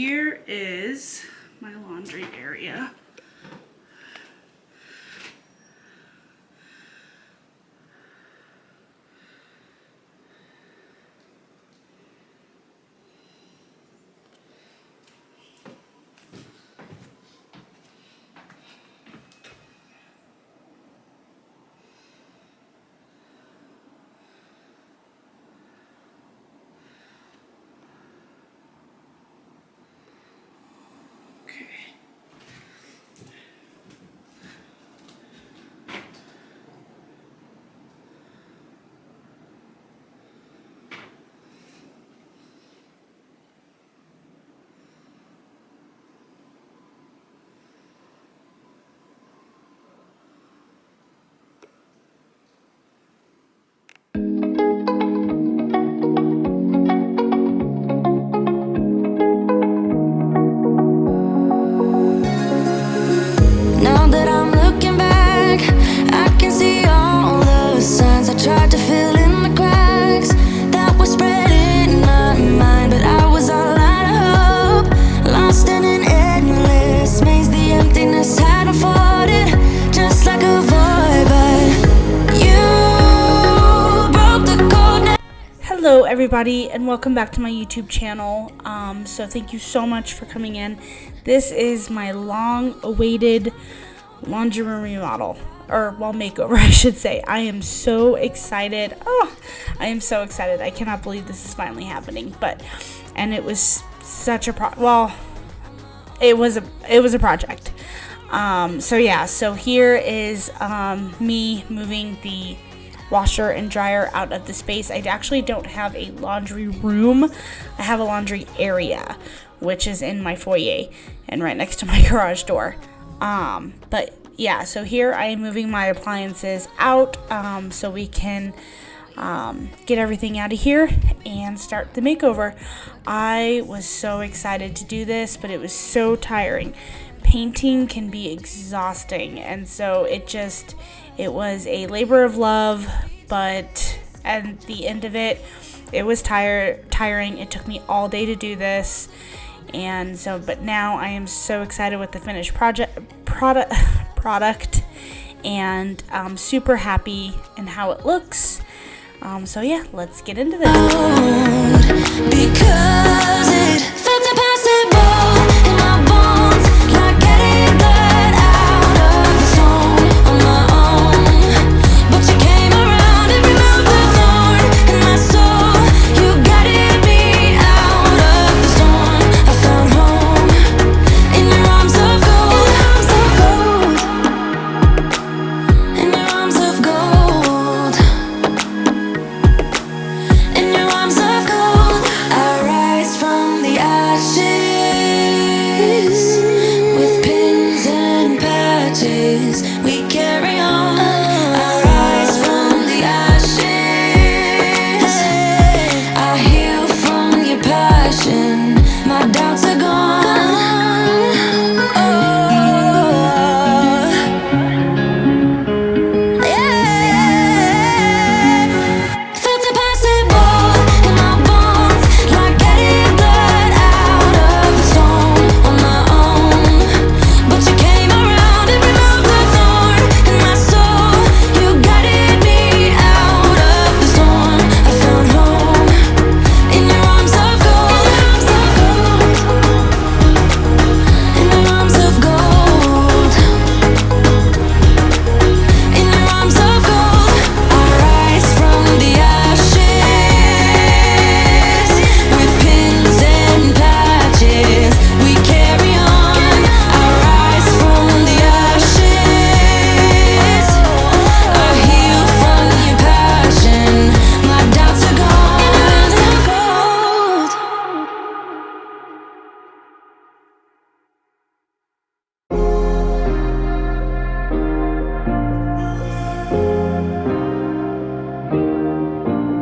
here is my laundry area. Hello everybody, and welcome back to my YouTube channel. So thank you so much for coming in. This is my long-awaited laundry room remodel, or makeover I should say. I am so excited. I am so excited. I cannot believe this is finally happening. And it was such a it was a project. So here is me moving the washer and dryer out of the space. I actually don't have a laundry room. I have a laundry area, which is in my foyer and right next to my garage door. So here I am moving my appliances out so we can get everything out of here and start the makeover. I was so excited to do this, but it was so tiring. Painting can be exhausting, and so it was a labor of love, but at the end of it, it was tiring. It took me all day to do this, but now I am so excited with the finished product, and I'm super happy in how it looks. Let's get into this. Because it felt impossible in my bones, like getting blood out of the stone on my own. But you came around and removed the thorn in my soul. You guided me out of the storm. I found home in your arms of gold, in your arms of gold, in your arms of gold. I rise from the ashes with pins and patches. We carry on. I rise from the ashes. I heal from your passion. My doubts are gone. Felt impossible in my bones, like getting blood out of the stone on my own. But you came around and removed the thorn in my soul. You guided me out of the storm. I found home in your arms of gold, in your arms of gold, in your arms of gold. I rise from the ashes with pins and patches. We carry on. I rise from the ashes. I heal from your passion. My doubts are gone.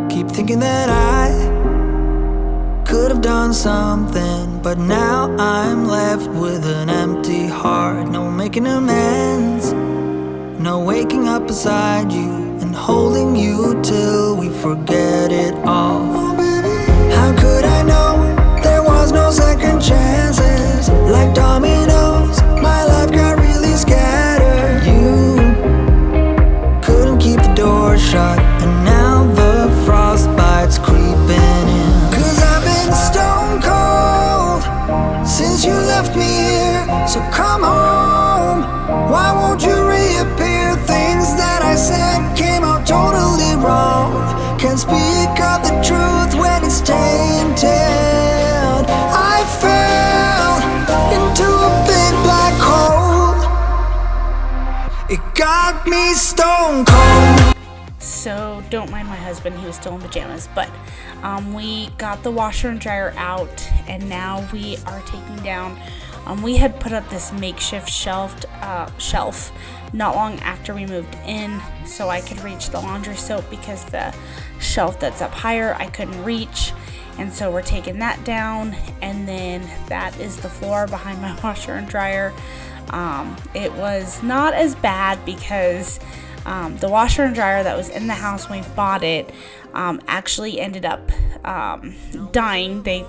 Keep thinking that I could have done something, but now I'm left with an empty heart. No making amends, no waking up beside you and holding you till we forget it all. How could I know there was no second chance? stone cold. So don't mind my husband, he was still in pajamas, but we got the washer and dryer out, and now we are taking down, we had put up this makeshift shelf not long after we moved in, so I could reach the laundry soap, because the shelf that's up higher I couldn't reach. And so we're taking that down, and then that is the floor behind my washer and dryer. It was not as bad because the washer and dryer that was in the house when we bought it actually ended up dying. They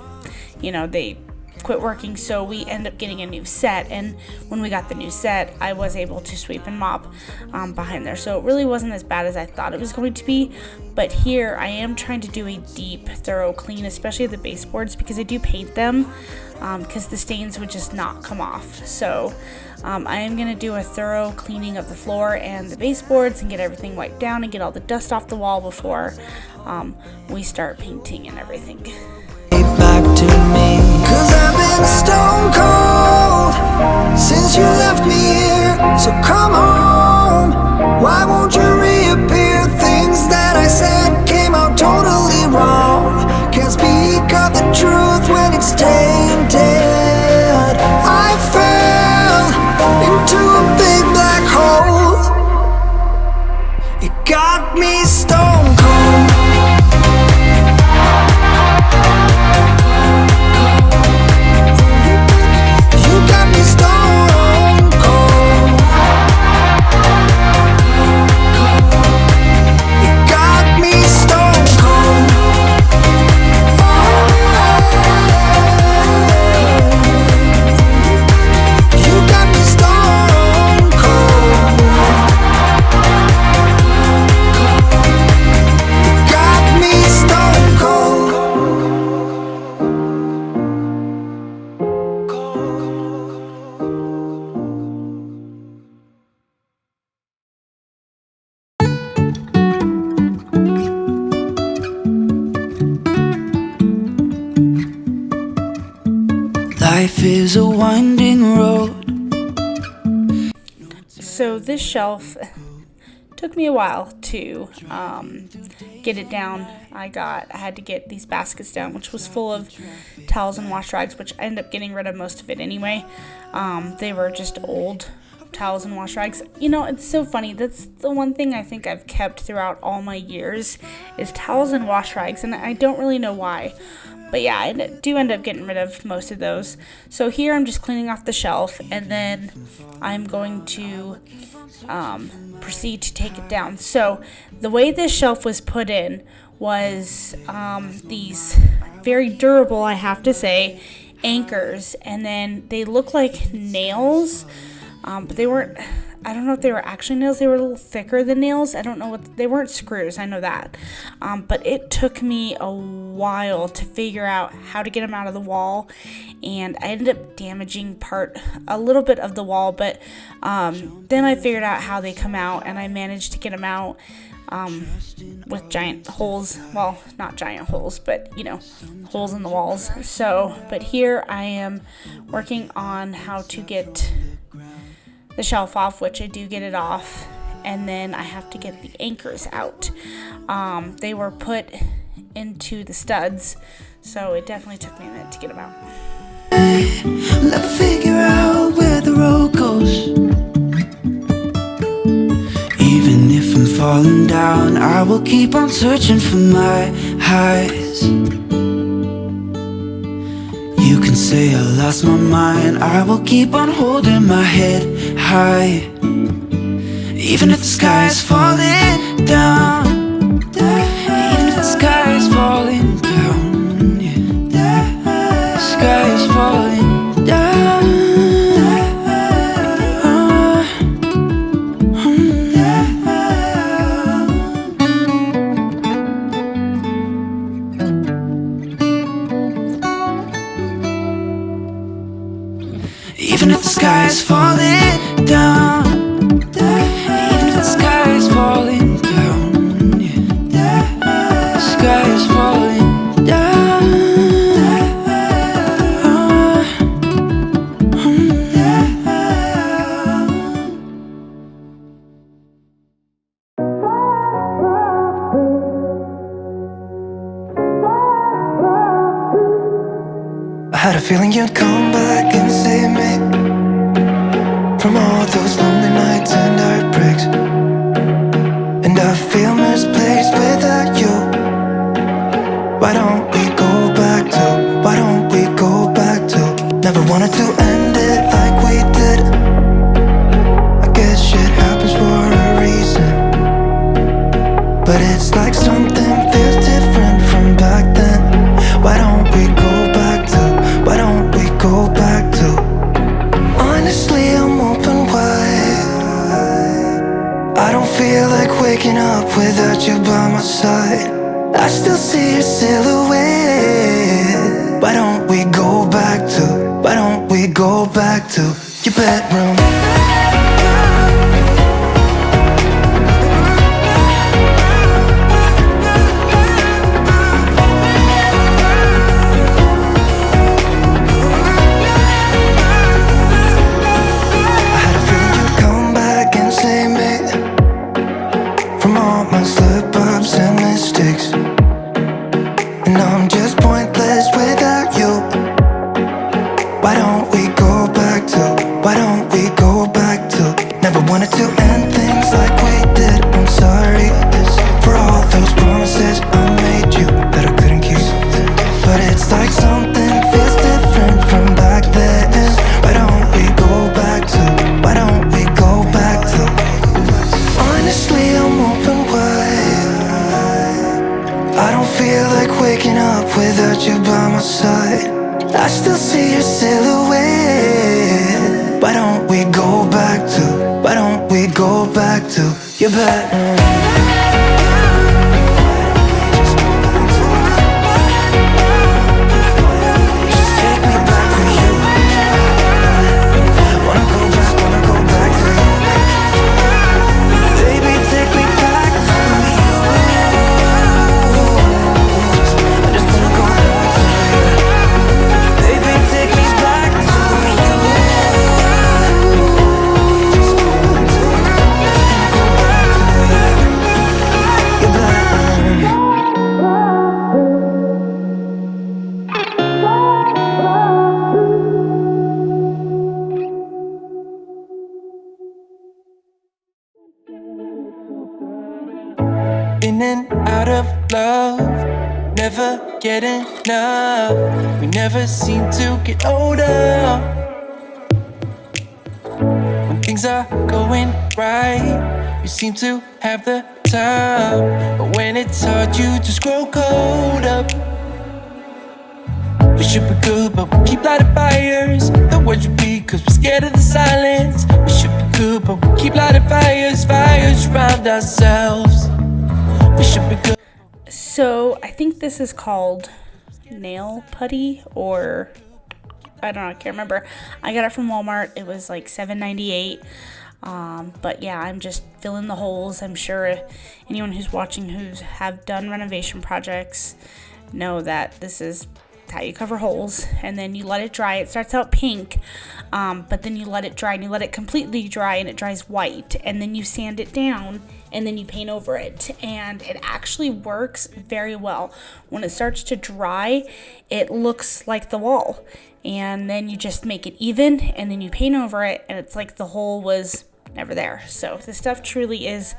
quit working, so we ended up getting a new set, and when we got the new set, I was able to sweep and mop behind there, so it really wasn't as bad as I thought it was going to be. But here I am trying to do a deep, thorough clean, especially the baseboards, because I do paint them, because the stains would just not come off. So I am going to do a thorough cleaning of the floor and the baseboards and get everything wiped down and get all the dust off the wall before we start painting and everything. Back to me, 'cause I've been stone cold since you left me here. So come home, why won't you reappear? Things that I said came out totally wrong. Can't speak of the truth when it's tainted. I fell into a big black hole. It got me stone cold. Life is a winding road. So this shelf took me a while to get it down. I had to get these baskets down, which was full of towels and wash rags, which I ended up getting rid of most of it anyway. They were just old towels and wash rags. It's so funny. That's the one thing I think I've kept throughout all my years is towels and wash rags, and I don't really know why. But yeah, I do end up getting rid of most of those. So here I'm just cleaning off the shelf, and then I'm going to proceed to take it down. So the way this shelf was put in was these very durable, I have to say, anchors, and then they look like nails, but they weren't. I don't know if they were actually nails. They were a little thicker than nails. I don't know they weren't screws. I know that. But it took me a while to figure out how to get them out of the wall. And I ended up damaging a little bit of the wall. But then I figured out how they come out, and I managed to get them out with giant holes. Well, not giant holes, but, holes in the walls. But here I am working on how to get the shelf off, which I do get it off, and then I have to get the anchors out. They were put into the studs, so it definitely took me a minute to get them out. Let's figure out where the road goes. Even if I'm falling down, I will keep on searching for my highs. You can say I lost my mind, I will keep on holding my head high. Even if the sky is falling down, even if the sky is falling down, yeah. The sky is falling down. Even if the sky is falling down, even if the sky is falling had a feeling you'd come back and save me from all those lonely nights and heartbreaks. And I feel misplaced without you. Why don't we go back to, why don't we go back to? Never wanted to end it like we did. I guess shit happens for a reason, but it's like something feels different from back then. Why don't we go back to, why don't we go back to? Honestly, I'm open wide. I don't feel like waking up without you by my side. I still see your silhouette. Why don't we go back to, why don't we go back to your bedroom? Without you by my side, I still see your silhouette. Why don't we go back to, why don't we go back to your bedroom? In and out of love, never get enough. We never seem to get older. When things are going right, you seem to have the time, but when it's hard, you just grow cold up. We should be good, but we keep lighting fires. The words repeat, cause we're scared of the silence. We should be good, but we keep lighting fires, fires around ourselves. We should be good. So I think this is called nail putty, or I don't know, I can't remember. I got it from Walmart. It was like $7.98. But yeah, I'm just filling the holes. I'm sure anyone who's watching who's have done renovation projects know that this is how you cover holes, and then you let it dry. It starts out pink, but then you let it dry, and you let it completely dry, and it dries white, and then you sand it down, and then you paint over it, and it actually works very well. When it starts to dry, it looks like the wall, and then you just make it even, and then you paint over it, and it's like the hole was never there. So this stuff truly is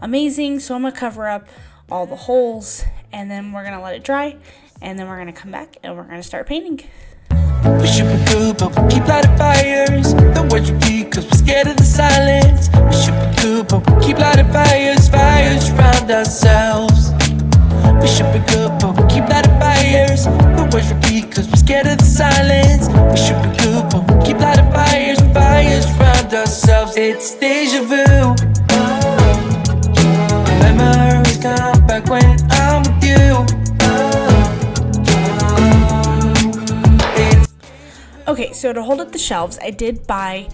amazing. So I'm gonna cover up all the holes, and then we're gonna let it dry, and then we're gonna come back and we're gonna start painting. We should be good, but we keep lighting fires. The words repeat, cause we're scared of the silence. We should be good, but we keep lighting fires, fires around ourselves. We should be good, but we keep lighting fires. The words repeat, cause we're scared of the silence. We should be good, but we keep lighting fires, fires around ourselves. It's deja vu. Memories come back when I'm with you. Okay, so to hold up the shelves, I did buy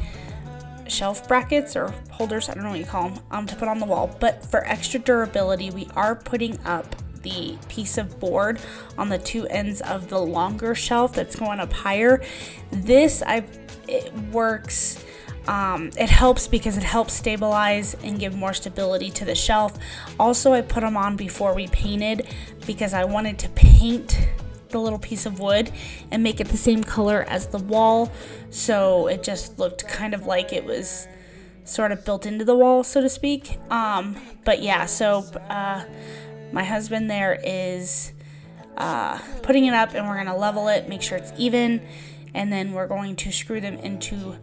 shelf brackets or holders, I don't know what you call them, to put on the wall. But for extra durability, we are putting up the piece of board on the two ends of the longer shelf that's going up higher. It works. It helps because it helps stabilize and give more stability to the shelf. Also, I put them on before we painted because I wanted to paint the little piece of wood and make it the same color as the wall, so it just looked kind of like it was sort of built into the wall, so to speak. But yeah, so my husband there is putting it up, and we're gonna level it, make sure it's even, and then we're going to screw them into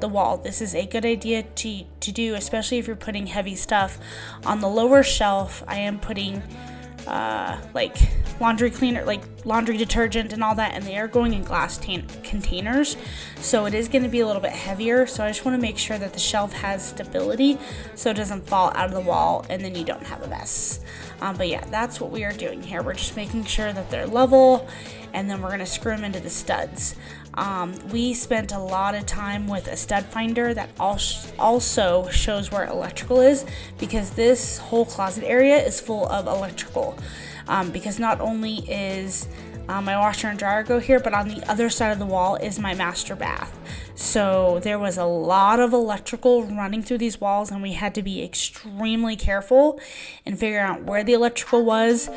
the wall. This is a good idea to do, especially if you're putting heavy stuff on the lower shelf. I am putting like laundry cleaner, like laundry detergent and all that, and they are going in glass containers, so it is going to be a little bit heavier. So I just want to make sure that the shelf has stability so it doesn't fall out of the wall and then you don't have a mess. But yeah, that's what we are doing here. We're just making sure that they're level, and then we're going to screw them into the studs. We spent a lot of time with a stud finder that also shows where electrical is, because this whole closet area is full of electrical. Because not only is my washer and dryer go here, but on the other side of the wall is my master bath. So there was a lot of electrical running through these walls, and we had to be extremely careful and figure out where the electrical was,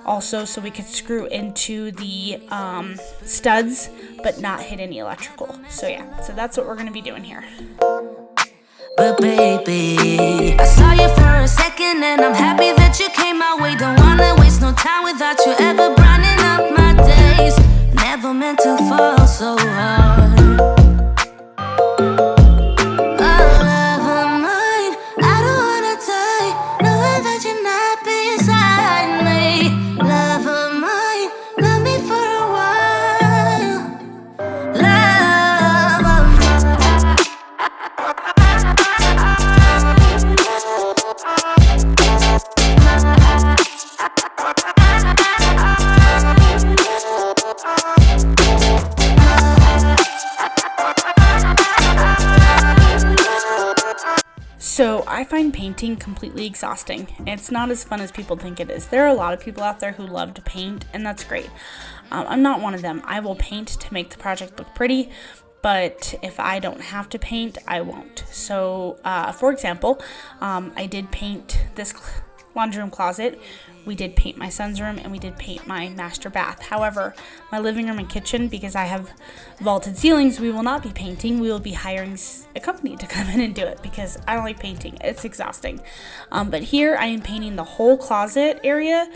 also so we could screw into the studs but not hit any electrical. So yeah, so that's what we're going to be doing here. But baby, I saw you for a second and I'm happy that you came my way. Don't wanna waste no time without you ever brightening up my days. Never meant to fall so hard. Oh, love of mine, I don't wanna die knowing that you're not beside me. Love of mine, love me for a while. Love of mine. So I find painting completely exhausting. It's not as fun as people think it is. There are a lot of people out there who love to paint, and that's great. I'm not one of them. I will paint to make the project look pretty, but if I don't have to paint, I won't. So, for example, I did paint this laundry room closet. We did paint my son's room, and we did paint my master bath. However, my living room and kitchen, because I have vaulted ceilings, we will not be painting. We will be hiring a company to come in and do it, because I don't like painting. It's exhausting. But here I am painting the whole closet area,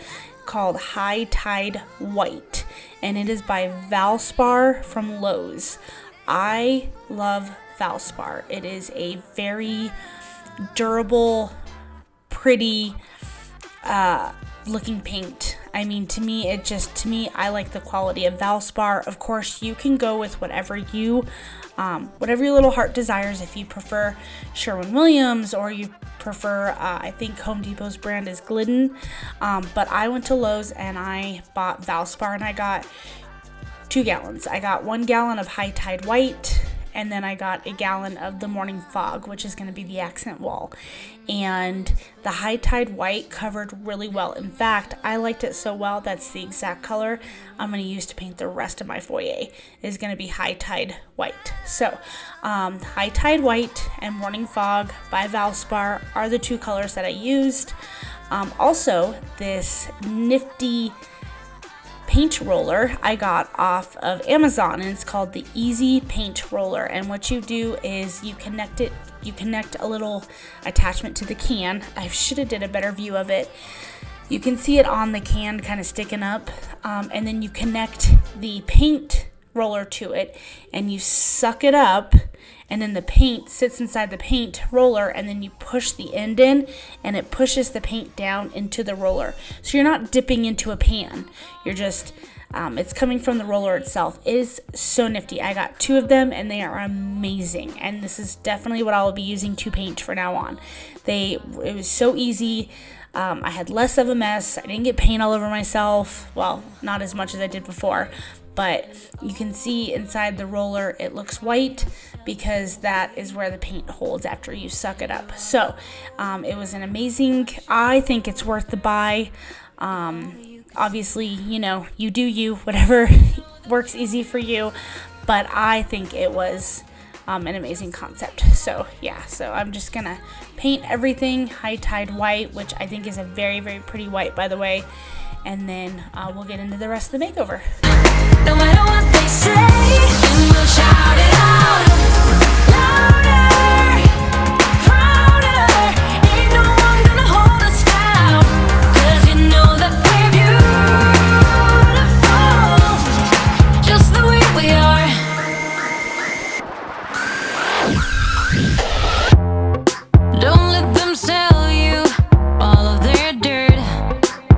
called High Tide White, and it is by Valspar from Lowe's. I love Valspar. It is a very durable, pretty looking paint. I mean, to me, I like the quality of Valspar. Of course, you can go with whatever your little heart desires. If you prefer Sherwin-Williams, or you prefer, I think Home Depot's brand is Glidden. But I went to Lowe's and I bought Valspar, and I got 2 gallons. I got 1 gallon of High Tide White, and then I got a gallon of the Morning Fog, which is going to be the accent wall. And the High Tide White covered really well. In fact, I liked it so well, that's the exact color I'm going to use to paint the rest of my foyer, is going to be High Tide White. So, High Tide White and Morning Fog by Valspar are the 2 colors that I used. Also, this nifty paint roller I got off of Amazon, and it's called the Easy Paint Roller. And what you do is you connect a little attachment to the can. I should have did a better view of it. You can see it on the can kind of sticking up, and then you connect the paint roller to it, and you suck it up, and then the paint sits inside the paint roller, and then you push the end in, and it pushes the paint down into the roller. So you're not dipping into a pan. You're just, it's coming from the roller itself. It is so nifty. I got 2 of them, and they are amazing. And this is definitely what I will be using to paint from now on. It was so easy. I had less of a mess. I didn't get paint all over myself. Well, not as much as I did before. But you can see inside the roller it looks white, because that is where the paint holds after you suck it up. So it was an amazing, I think it's worth the buy. Obviously, you do you, whatever works easy for you, but I think it was an amazing concept. So yeah, so I'm just gonna paint everything High Tide White, which I think is a very, very pretty white, by the way. and then we'll get into the rest of the makeover. No matter what they say, and we'll shout it out louder, prouder. Ain't no one gonna hold us down, 'cause you know that we're beautiful, just the way we are. Don't let them sell you all of their dirt.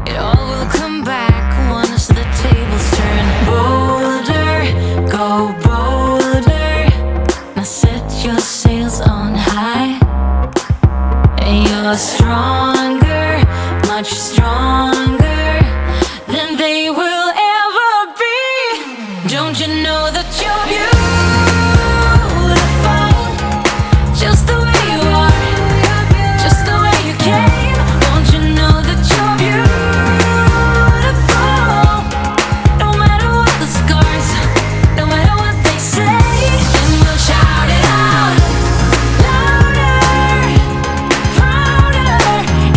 It all will come back once the tables turn. Bolder, go bolder. Now set your sails on high. And you're stronger, much stronger than they will ever be. Don't you know that you're beautiful, just the way you are, just the way you came. Don't you know that you're beautiful, no matter what the scars, no matter what they say. And we'll shout it out louder, prouder.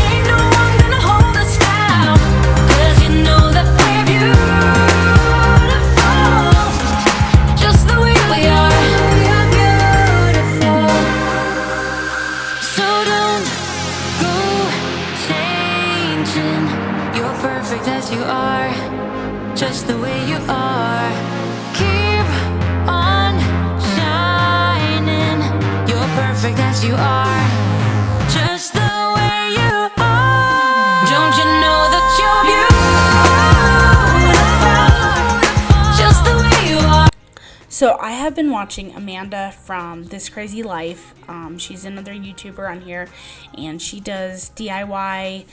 Ain't no one gonna hold us down, 'cause you know that we're beautiful, just the way we are. We're beautiful. So don't go changing. You're perfect as you are, just the way you are. Keep on shining. You're perfect as you are, just the way you are. Don't you know that you're beautiful, just the way you are. So I have been watching Amanda from This Crazy Life. She's another YouTuber on here, and she does DIY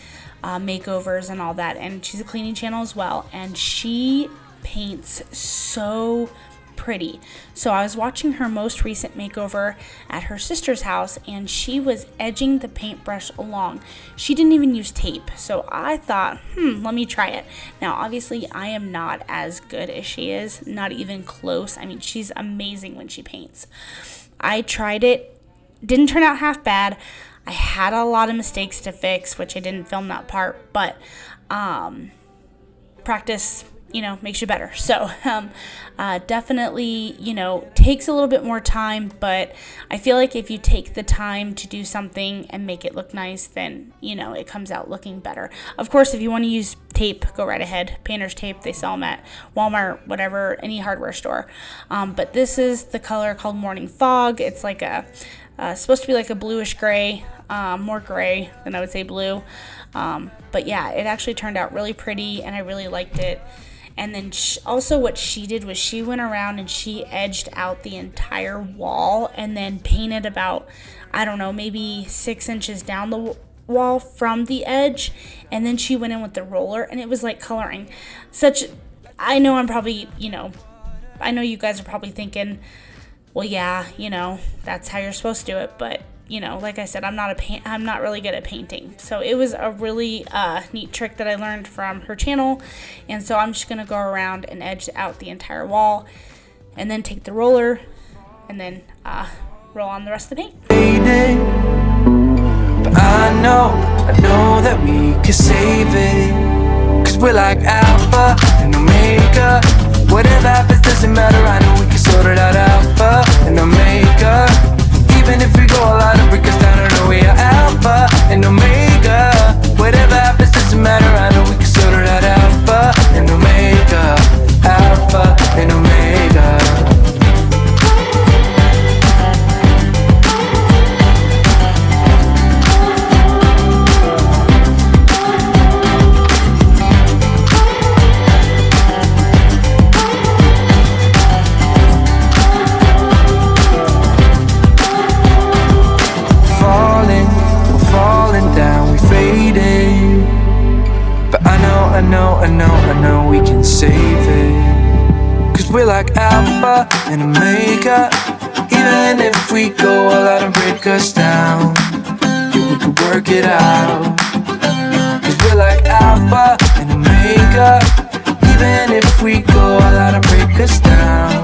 makeovers and all that, and she's a cleaning channel as well, and she paints so pretty. So I was watching her most recent makeover at her sister's house, and she was edging the paintbrush along. She didn't even use tape, so I thought, let me try it. Now obviously I am not as good as she is, not even close. I mean, she's amazing when she paints. I tried it, didn't turn out half bad. I had a lot of mistakes to fix, which I didn't film that part, but practice, makes you better. So definitely, takes a little bit more time, but I feel like if you take the time to do something and make it look nice, then, it comes out looking better. Of course, if you want to use tape, go right ahead. Painter's tape, they sell them at Walmart, whatever, any hardware store. But this is the color called Morning Fog. It's like supposed to be like a bluish gray, more gray than I would say blue. But yeah, it actually turned out really pretty, and I really liked it. And then also what she did was she went around and she edged out the entire wall and then painted about, I don't know, maybe 6 inches down the wall from the edge. And then she went in with the roller, and it was like coloring. I know I'm probably, I know you guys are probably thinking, well, yeah, that's how you're supposed to do it. But, like I said, I'm not really good at painting. So it was a really neat trick that I learned from her channel. And so I'm just going to go around and edge out the entire wall, and then take the roller and then roll on the rest of the paint. But I know that we could save it, 'cause we're like Alpha and Omega. Whatever happens doesn't matter, I know we can sort it out. Alpha and Omega. Even if we go all out and break us down, I know we are Alpha and Omega. Whatever happens doesn't matter, I know we can sort it out. Alpha and Omega. Alpha and Omega. I know we can save it, 'cause we're like Alpha and Omega. Even if we go all out and break us down, yeah, we could work it out. 'Cause we're like Alpha and Omega. Even if we go all out and break us down,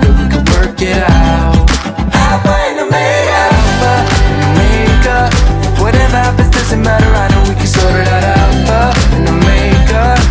yeah, we could work it out. Alpha and Omega. Alpha and Omega. Whatever happens doesn't matter, I know we can sort it out. Alpha and Omega.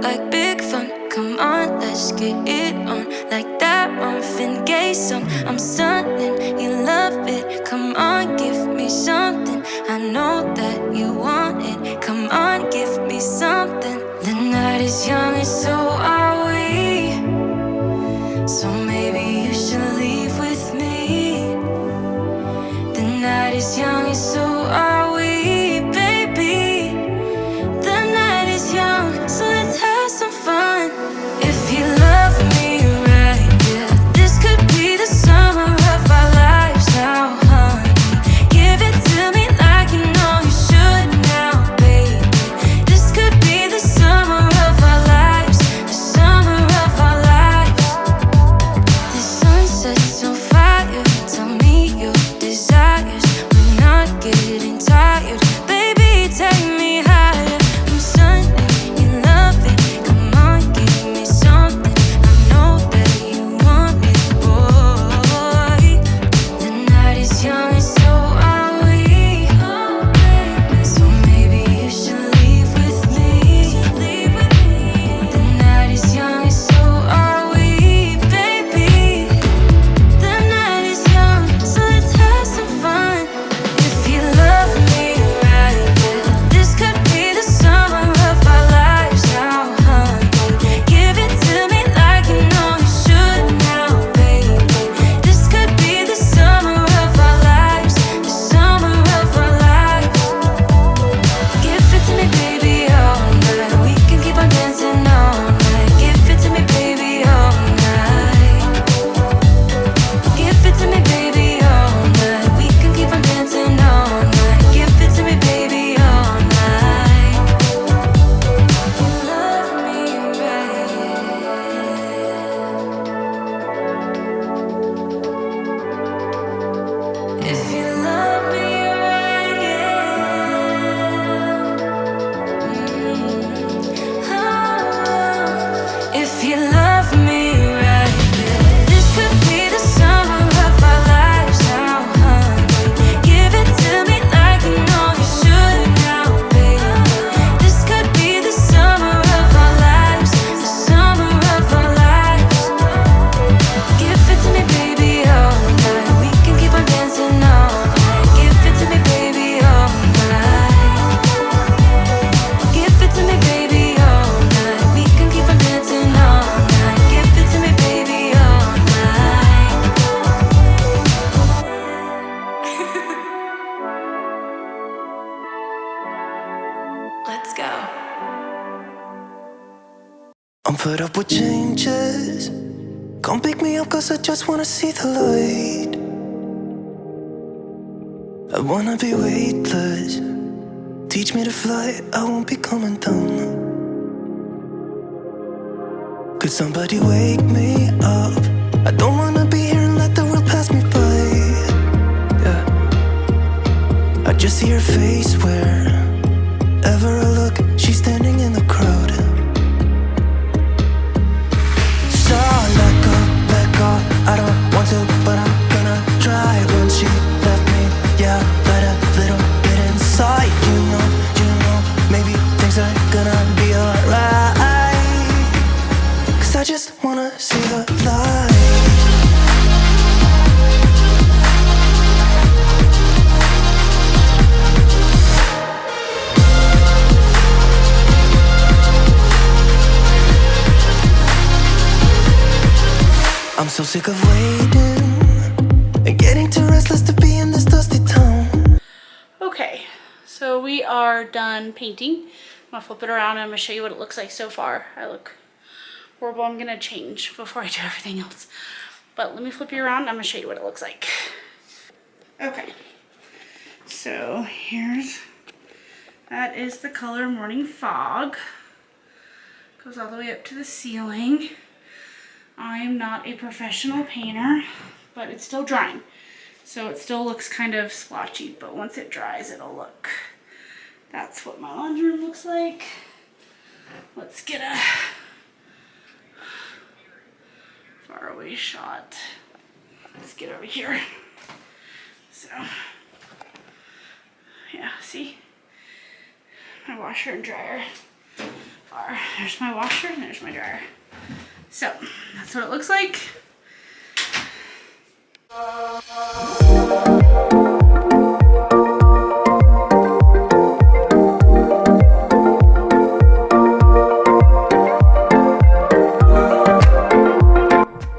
like big fun. Come on, let's get it on. Like that Marvin Gaye song. I'm stunning, you love it. Come on, give me something. I know that you want it. Come on, give me something. The night is young and so are we. So maybe you should leave with me. The night is young and so are we, baby. The night is young, so let's have some fun. If you love me right, yeah, this could be the summer of our lives now, honey. Give it to me like you know you should now, baby. This could be the summer of our lives, the summer of our lives. The sun sets on fire, tell me your desires. We're not getting tired, baby, take me higher. I'm Sunday, you love it, come on, give me something. I know that you want it, boy. The night is young and so are we. So maybe you should leave with me. The night is young and so are we, baby. The night is young, so let's have some fun. If you love me right, yeah, this could be the summer of our lives now, honey. Give it to me like you know you should now, baby. This could be the summer of our lives, the summer of our lives. Give it to me, baby, all night. We can keep on dancing all night. Give it to me, baby, all night. Give it to me, baby, all night. We can keep on dancing all night. Give it to me, baby, all night. You love me right. If you love me right, oh. If you love me right, yeah, this could be the summer of our lives now, honey. Give it to me like you know you should now, baby. This could be the summer of our lives, the summer of our lives. Give it to me, baby, all night. We can keep on dancing all night. Give it to me, baby, all night. Give it to me, baby, all night. We can keep on dancing all night. Give it to me, baby, all night. Let's go. I'm fed up with changes. Come pick me up cause I just wanna see the light. I wanna be weightless. Teach me to fly, I won't be coming down. Could somebody wake me up? I don't wanna be here and let the world pass me by. Yeah, I just see her face wherever I look. She's standing in the crowd. So let go, I don't want to, but I'm gonna try. When she left me, yeah, let a little bit inside. You know, maybe things are gonna be alright. Cause I just wanna see the light. I'm so sick of waiting and getting too restless to be in this dusty town. Okay, so we are done painting. I'm gonna flip it around and I'm gonna show you what it looks like so far. I look horrible. I'm gonna change before I do everything else. But let me flip you around and I'm gonna show you what it looks like. Okay, so that is the color Morning Fog. Goes all the way up to the ceiling. I am not a professional painter, but it's still drying. So it still looks kind of splotchy, but once it dries, it'll look. That's what my laundry room looks like. Let's get a faraway shot. Let's get over here. So, yeah, see? My washer and dryer There's my washer and there's my dryer. So that's what it looks like.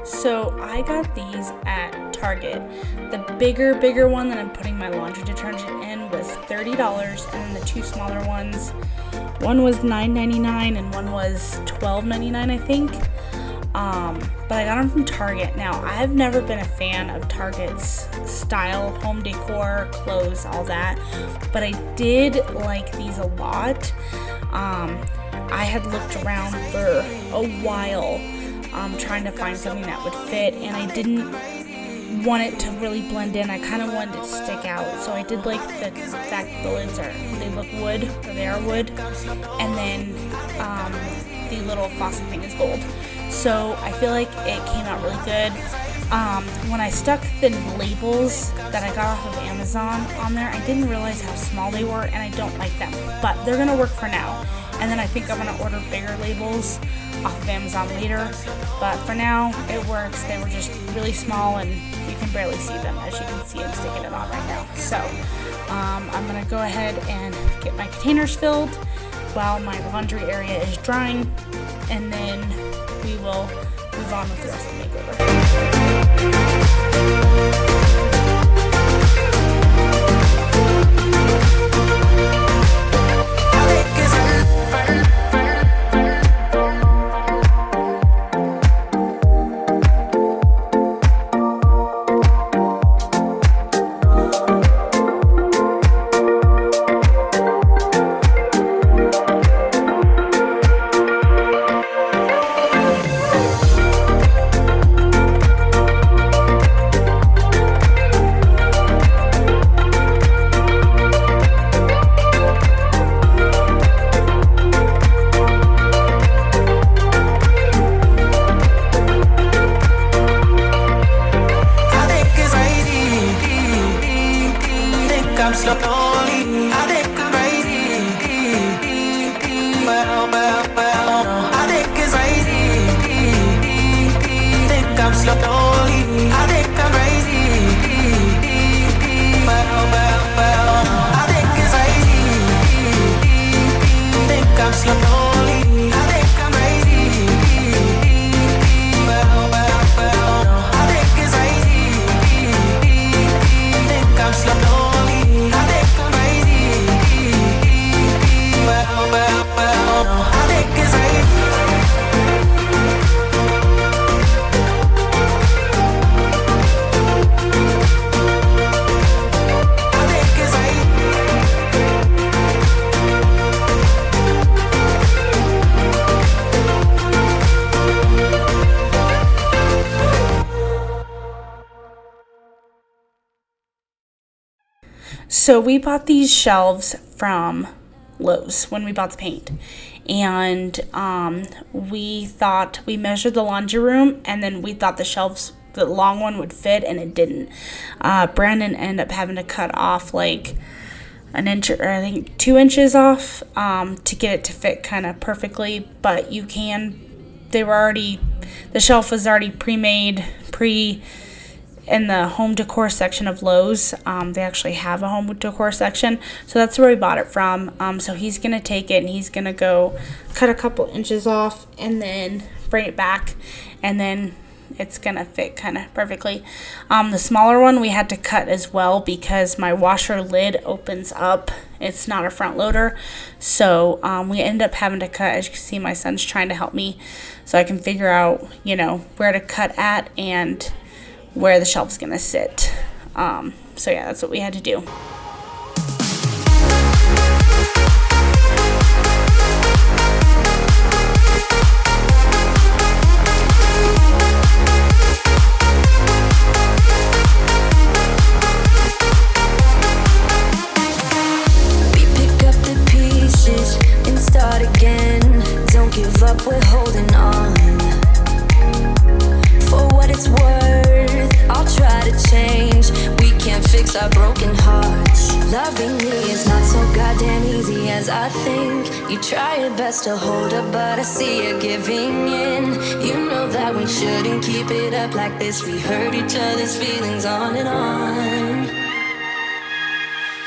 So I got these at Target. The bigger one that I'm putting my laundry detergent in was $30, and then the two smaller ones, one was $9.99 and one was $12.99, I think. But I got them from Target. Now, I've never been a fan of Target's style, home decor, clothes, all that, but I did like these a lot. I had looked around for a while, trying to find something that would fit, and I didn't want it to really blend in. I kind of wanted it to stick out, so I did like the fact that the lids look wood, or they are wood, and then the little faucet thing is gold. So I feel like it came out really good. When I stuck the labels that I got off of Amazon on there, I didn't realize how small they were, and I don't like them, but they're gonna work for now. And then I think I'm gonna order bigger labels off of Amazon later, but for now it works. They were just really small and you can barely see them, as you can see I'm sticking it on right now. So I'm gonna go ahead and get my containers filled while my laundry area is drying, and then we will move on with the rest of the makeover. So we bought these shelves from Lowe's when we bought the paint, and we measured the laundry room, and then we thought the shelves, the long one, would fit, and it didn't. Brandon ended up having to cut off like an inch, or I think 2 inches off, to get it to fit kind of perfectly. But the shelf was already pre-made, in the home decor section of Lowe's. They actually have a home decor section, so that's where we bought it from. So he's gonna take it and he's gonna go cut a couple inches off and then bring it back, and then it's gonna fit kind of perfectly. The smaller one we had to cut as well because my washer lid opens up. It's not a front loader, so we ended up having to cut. As you can see, my son's trying to help me so I can figure out, where to cut at and where the shelf's gonna sit. So yeah, that's what we had to do. We pick up the pieces and start again. Don't give up, we're holding on. For what it's worth, I'll try to change. We can't fix our broken hearts. Loving me is not so goddamn easy as I think. You try your best to hold up, but I see you giving in. You know that we shouldn't keep it up like this. We hurt each other's feelings on and on.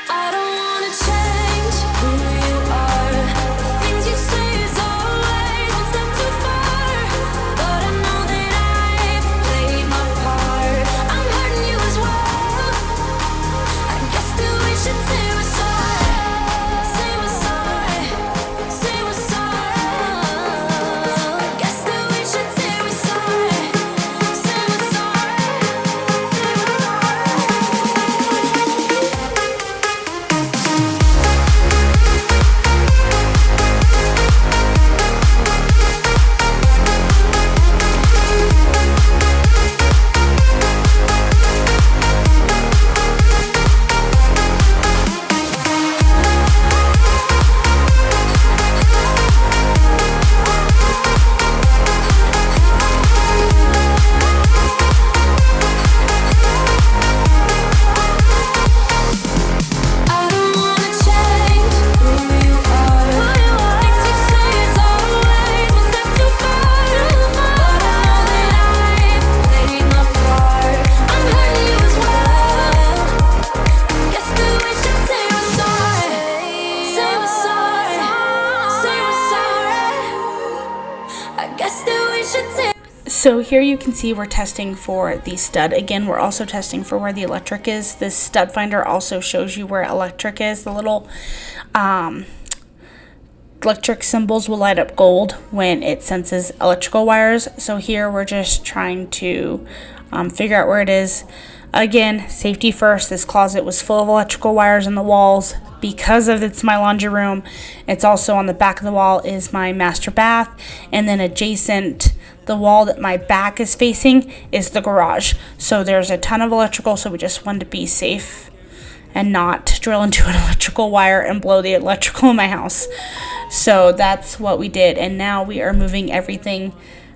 I don't wanna change who you are. The things you say is always one step too far. But I know that I've played my part. I'm hurting you as well. I guess that we should say we're sorry. Say we're sorry. Say we're sorry. I guess that we should say we're sorry. Say we're sorry. I don't wanna change who you are. The things you say is always one step too far. But I know that I've played my part. I'm hurting you as well. Guess that we should say we're sorry. Say we're sorry. Say we're sorry. I guess that we should say. So here you can see we're testing for the stud. Again, we're also testing for where the electric is. This stud finder also shows you where electric is. The little electric symbols will light up gold when it senses electrical wires. So here we're just trying to figure out where it is. Again, safety first. This closet was full of electrical wires in the walls. Because of it's my laundry room, it's also on the back of the wall is my master bath, and then adjacent the wall that my back is facing is the garage. So there's a ton of electrical, so we just wanted to be safe and not drill into an electrical wire and blow the electrical in my house. So that's what we did, and now we are moving everything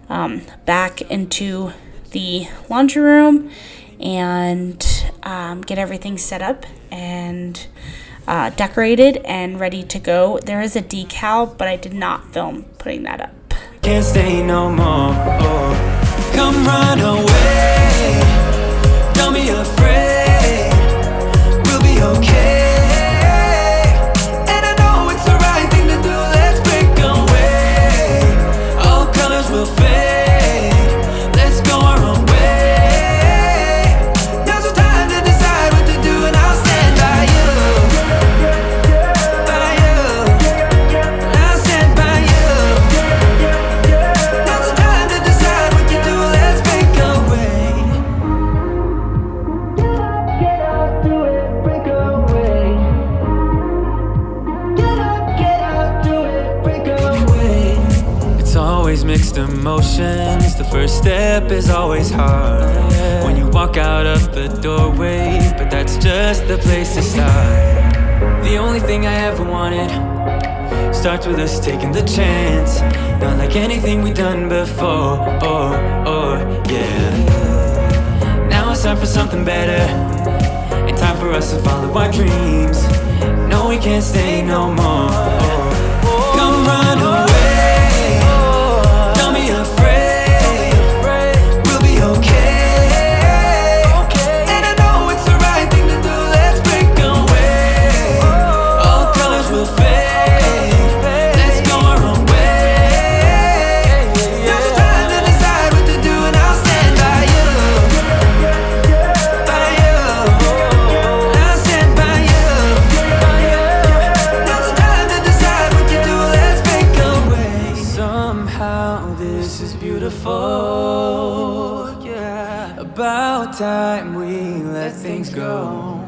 back into the laundry room and get everything set up and decorated and ready to go. There is a decal, but I did not film putting that up. Can't stay no more. Come run away. Don't be afraid. We'll be okay. And I know it's the right thing to do. Let's break away. All colors will fade. Let's go our own way. Now's the time to decide what to do, and I'll stand by you. By you. I'll stand by you. Now's the time to decide what to do. Let's break away. Get up, do it, break away. Get up, do it, break away. It's always mixed emotions. The first step is always hard when you walk out of the doorway, but that's just the place to start. The only thing I ever wanted starts with us taking the chance. Not like anything we've done before. Yeah. Now it's time for something better, and time for us to follow our dreams. No, we can't stay no more. Come run away. Don't be afraid. We'll be okay. And I know it's the right thing to do. Let's break away. All colors will fade. Let's go our own way. Now's the time to decide what to do, and I'll stand by you. By you. I'll stand by you. Now's the time to decide what to do. Let's break away. Somehow this is beautiful. Yeah. About time we let things go.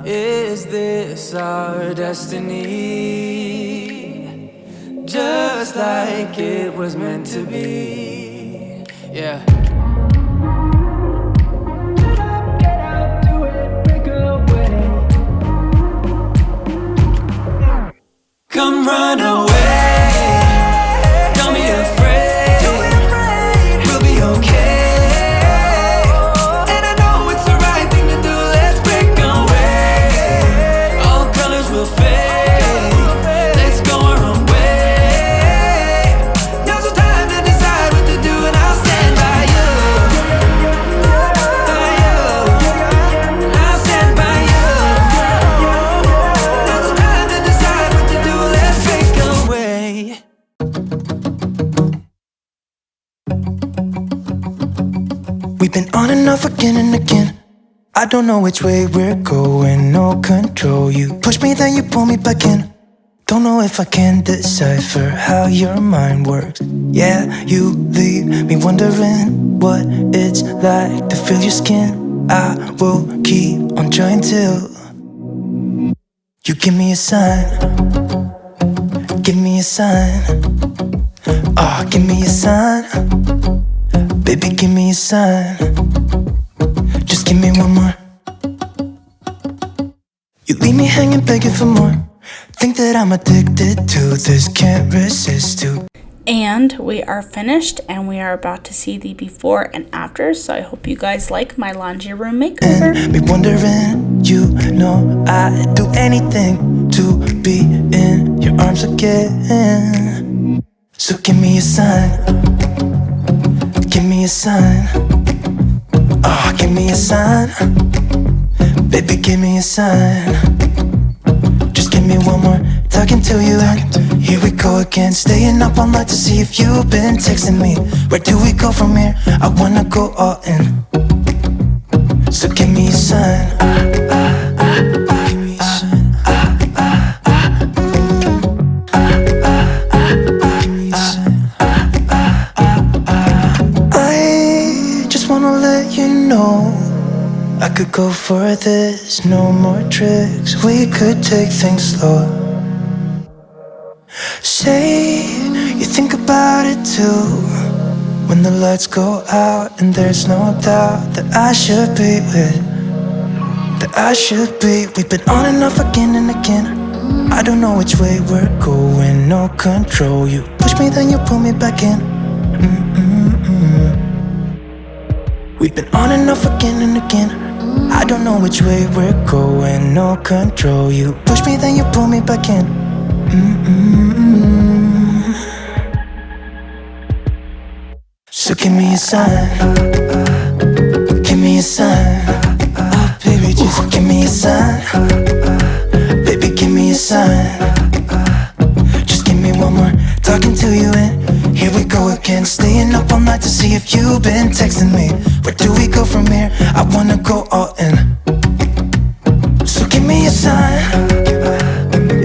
Is this our destiny? Just like it was meant to be. Yeah. Get out, do it, break away. Come run away. Don't be afraid. We'll be okay. And I know it's the right thing to do. Let's break away. again and again. I don't know which way we're going, no control. You push me, then you pull me back in. Don't know if I can decipher how your mind works. Yeah, you leave me wondering what it's like to feel your skin. I will keep on trying till you give me a sign. Give me a sign. Oh, give me a sign. Baby, give me a sign. Just give me one more. You leave me hanging, begging for more. Think that I'm addicted to this, can't resist to. And we are finished, and we are about to see the before and after. So I hope you guys like my laundry room makeover. And be wondering, you know I'd do anything to be in your arms again. So give me a sign. Give me a sign. Oh, give me a sign. Baby, give me a sign. Just give me one more, talking to you. And here we go again, staying up all night to see if you've been texting me. Where do we go from here? I wanna go all in. So give me a sign. Give me a sign. I just wanna let you know I could go for this, no more tricks. We could take things slow. Say you think about it too. When the lights go out and there's no doubt that I should be with, that I should be. We've been on and off again and again. I don't know which way we're going, no control. You push me, then you pull me back in. We've been on and off again and again. I don't know which way we're going, no control. You push me, then you pull me back in. So give me a sign. Give me a sign. Oh baby, just give me a sign. Baby, give me a sign. Just give me one more, talking to you and here we go again, staying up all night to see if you've been texting me. Where do we go from here? I wanna go all in. So give me a sign.